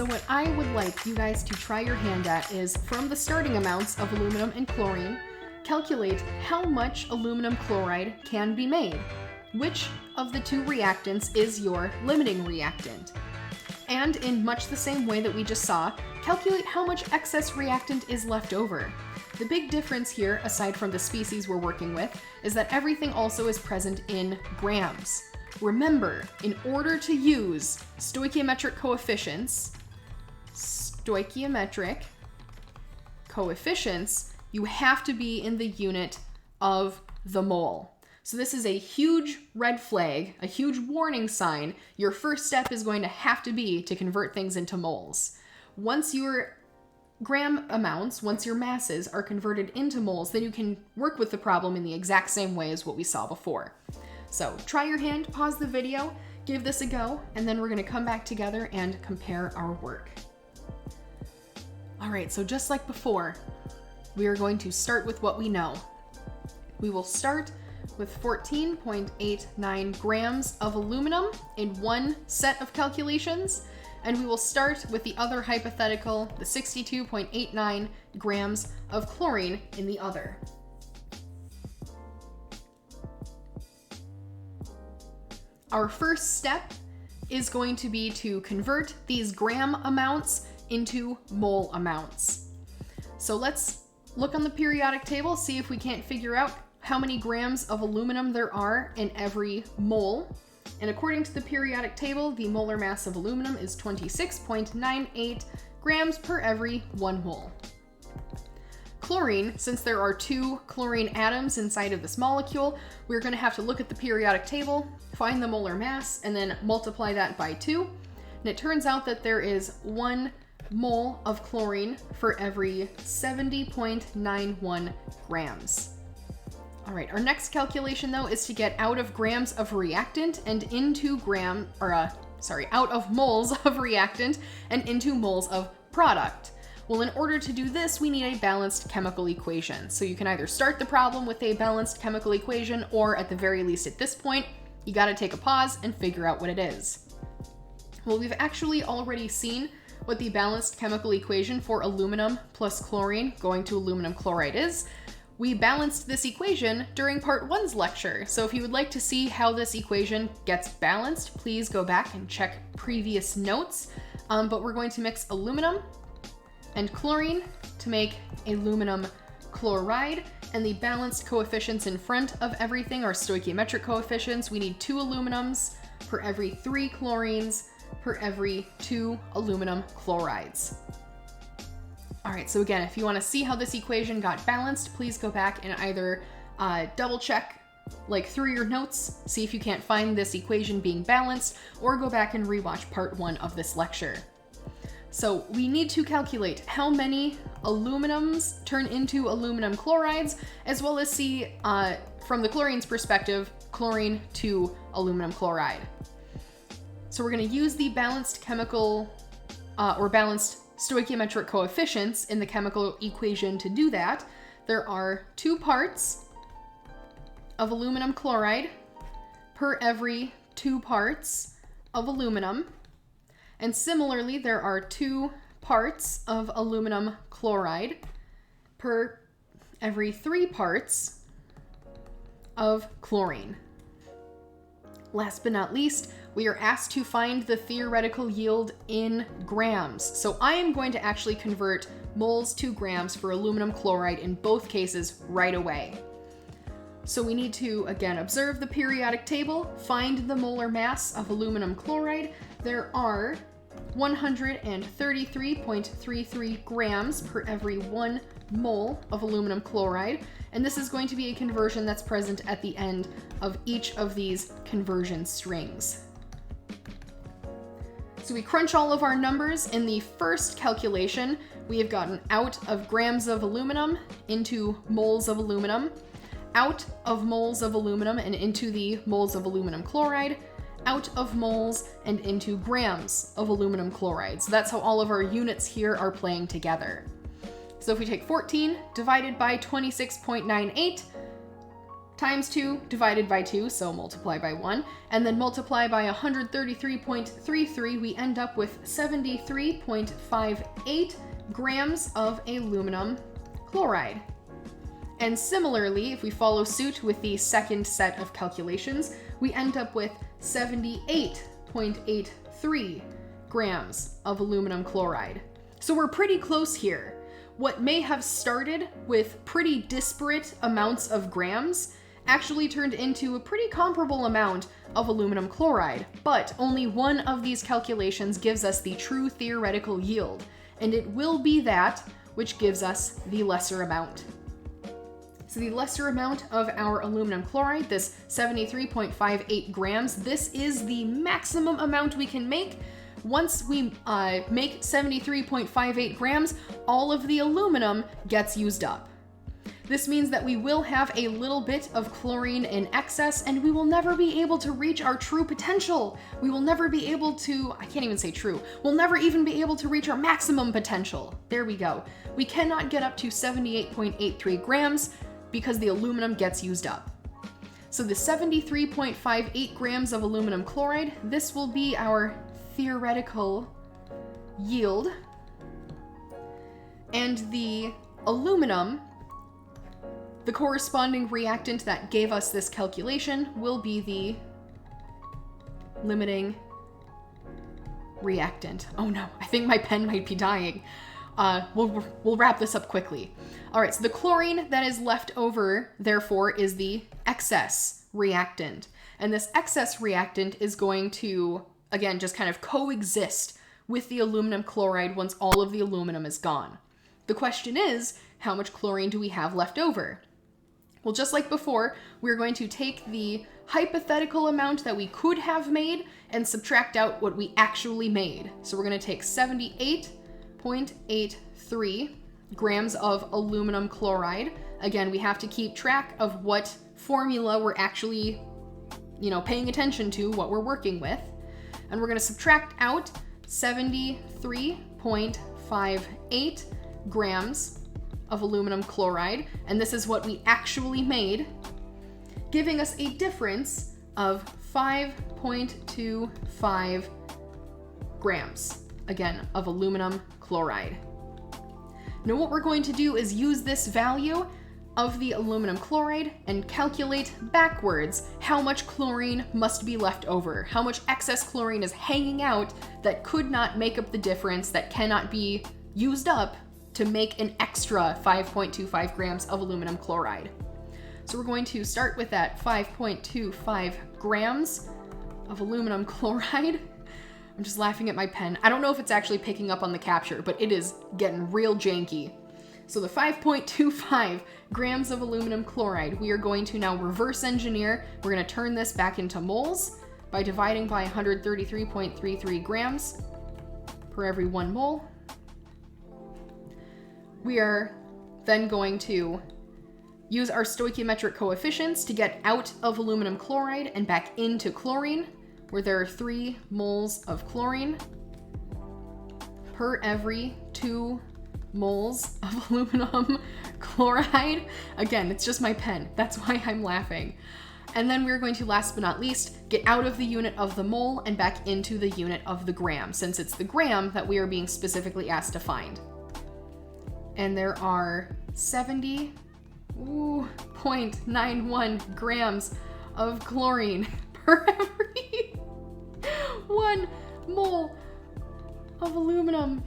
what I would like you guys to try your hand at is, from the starting amounts of aluminum and chlorine, calculate how much aluminum chloride can be made. Which of the two reactants is your limiting reactant? And in much the same way that we just saw, calculate how much excess reactant is left over. The big difference here, aside from the species we're working with, is that everything also is present in grams. Remember, in order to use stoichiometric coefficients, you have to be in the unit of the mole. So this is a huge red flag, a huge warning sign. Your first step is going to have to be to convert things into moles. Once your gram amounts, once your masses are converted into moles, then you can work with the problem in the exact same way as what we saw before. So try your hand, pause the video, give this a go, and then we're going to come back together and compare our work. All right, so just like before, we are going to start with what we know. We will start with 14.89 grams of aluminum in one set of calculations, and we will start with the other hypothetical, the 62.89 grams of chlorine in the other. Our first step is going to be to convert these gram amounts into mole amounts. So let's look on the periodic table, see if we can't figure out how many grams of aluminum there are in every mole. And according to the periodic table, the molar mass of aluminum is 26.98 grams per every 1 mole. Chlorine, since there are 2 chlorine atoms inside of this molecule, we're going to have to look at the periodic table, find the molar mass, and then multiply that by 2. And it turns out that there is 1 mole of chlorine for every 70.91 grams. All right, our next calculation though is to get out of grams of reactant and into out of moles of reactant and into moles of product. Well, in order to do this, we need a balanced chemical equation. So you can either start the problem with a balanced chemical equation, or at the very least at this point, you gotta take a pause and figure out what it is. Well, we've actually already seen what the balanced chemical equation for aluminum plus chlorine going to aluminum chloride is. We balanced this equation during part 1's lecture, so if you would like to see how this equation gets balanced, please go back and check previous notes. But we're going to mix aluminum and chlorine to make aluminum chloride, and the balanced coefficients in front of everything are stoichiometric coefficients. We need 2 aluminums per every 3 chlorines per every 2 aluminum chlorides. All right, so again, if you want to see how this equation got balanced, please go back and either double check through your notes, see if you can't find this equation being balanced, or go back and rewatch part 1 of this lecture. So we need to calculate how many aluminums turn into aluminum chlorides, as well as see, from the chlorine's perspective, chlorine to aluminum chloride. So we're going to use the balanced chemical, or balanced stoichiometric coefficients in the chemical equation to do that. There are 2 parts of aluminum chloride per every 2 parts of aluminum. And similarly, there are 2 parts of aluminum chloride per every 3 parts of chlorine. Last but not least, we are asked to find the theoretical yield in grams. So I am going to actually convert moles to grams for aluminum chloride in both cases right away. So we need to, again, observe the periodic table, find the molar mass of aluminum chloride. There are 133.33 grams per every 1 mole of aluminum chloride, and this is going to be a conversion that's present at the end of each of these conversion strings. So we crunch all of our numbers. In the first calculation, we have gotten out of grams of aluminum into moles of aluminum, out of moles of aluminum and into the moles of aluminum chloride, out of moles and into grams of aluminum chloride. So that's how all of our units here are playing together. So if we take 14 divided by 26.98, times 2 divided by 2, so multiply by 1, and then multiply by 133.33, we end up with 73.58 grams of aluminum chloride. And similarly, if we follow suit with the second set of calculations, we end up with 78.83 grams of aluminum chloride. So we're pretty close here. What may have started with pretty disparate amounts of grams actually turned into a pretty comparable amount of aluminum chloride, but only one of these calculations gives us the true theoretical yield, and it will be that which gives us the lesser amount. So the lesser amount of our aluminum chloride, this 73.58 grams, this is the maximum amount we can make. Once we make 73.58 grams, all of the aluminum gets used up. This means that we will have a little bit of chlorine in excess, and we will never be able to reach our true potential. We will never be able to, I can't even say true, we'll never even be able to reach our maximum potential. There we go. We cannot get up to 78.83 grams because the aluminum gets used up. So the 73.58 grams of aluminum chloride, this will be our theoretical yield, and the aluminum, the corresponding reactant that gave us this calculation, will be the limiting reactant. Oh no, I think my pen might be dying. We'll wrap this up quickly. All right, so the chlorine that is left over, therefore, is the excess reactant. And this excess reactant is going to, again, just kind of coexist with the aluminum chloride once all of the aluminum is gone. The question is, how much chlorine do we have left over? Well, just like before, we're going to take the hypothetical amount that we could have made and subtract out what we actually made. So we're going to take 78.83 grams of aluminum chloride. Again, we have to keep track of what formula we're actually, paying attention to, what we're working with. And we're going to subtract out 73.58 grams of aluminum chloride, and this is what we actually made, giving us a difference of 5.25 grams, again, of aluminum chloride. Now what we're going to do is use this value of the aluminum chloride and calculate backwards how much chlorine must be left over, how much excess chlorine is hanging out that could not make up the difference, that cannot be used up to make an extra 5.25 grams of aluminum chloride. So we're going to start with that 5.25 grams of aluminum chloride. I'm just laughing at my pen. I don't know if it's actually picking up on the capture, but it is getting real janky. So the 5.25 grams of aluminum chloride, we are going to now reverse engineer. We're going to turn this back into moles by dividing by 133.33 grams per every 1 mole. We are then going to use our stoichiometric coefficients to get out of aluminum chloride and back into chlorine, where there are 3 moles of chlorine per every 2 moles of aluminum chloride. Again, it's just my pen. That's why I'm laughing. And then we're going to, last but not least, get out of the unit of the mole and back into the unit of the gram, since it's the gram that we are being specifically asked to find. And there are 70.91 grams of chlorine per every 1 mole of aluminum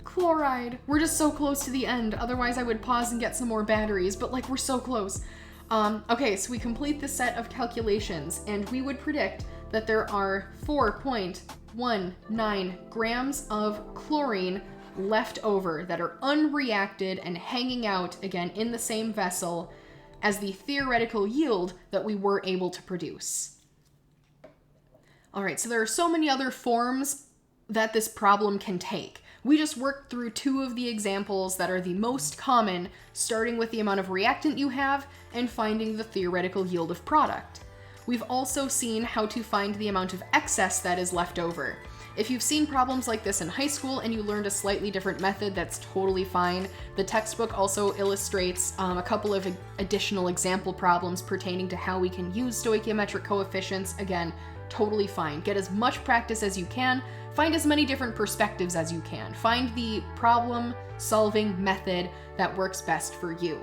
chloride. We're just so close to the end. Otherwise, I would pause and get some more batteries, but we're so close. Okay, so we complete the set of calculations, and we would predict that there are 4.19 grams of chlorine left over that are unreacted and hanging out, again, in the same vessel as the theoretical yield that we were able to produce. All right, so there are so many other forms that this problem can take. We just worked through 2 of the examples that are the most common, starting with the amount of reactant you have and finding the theoretical yield of product. We've also seen how to find the amount of excess that is left over. If you've seen problems like this in high school and you learned a slightly different method, that's totally fine. The textbook also illustrates a couple of additional example problems pertaining to how we can use stoichiometric coefficients. Again, totally fine. Get as much practice as you can. Find as many different perspectives as you can. Find the problem-solving method that works best for you.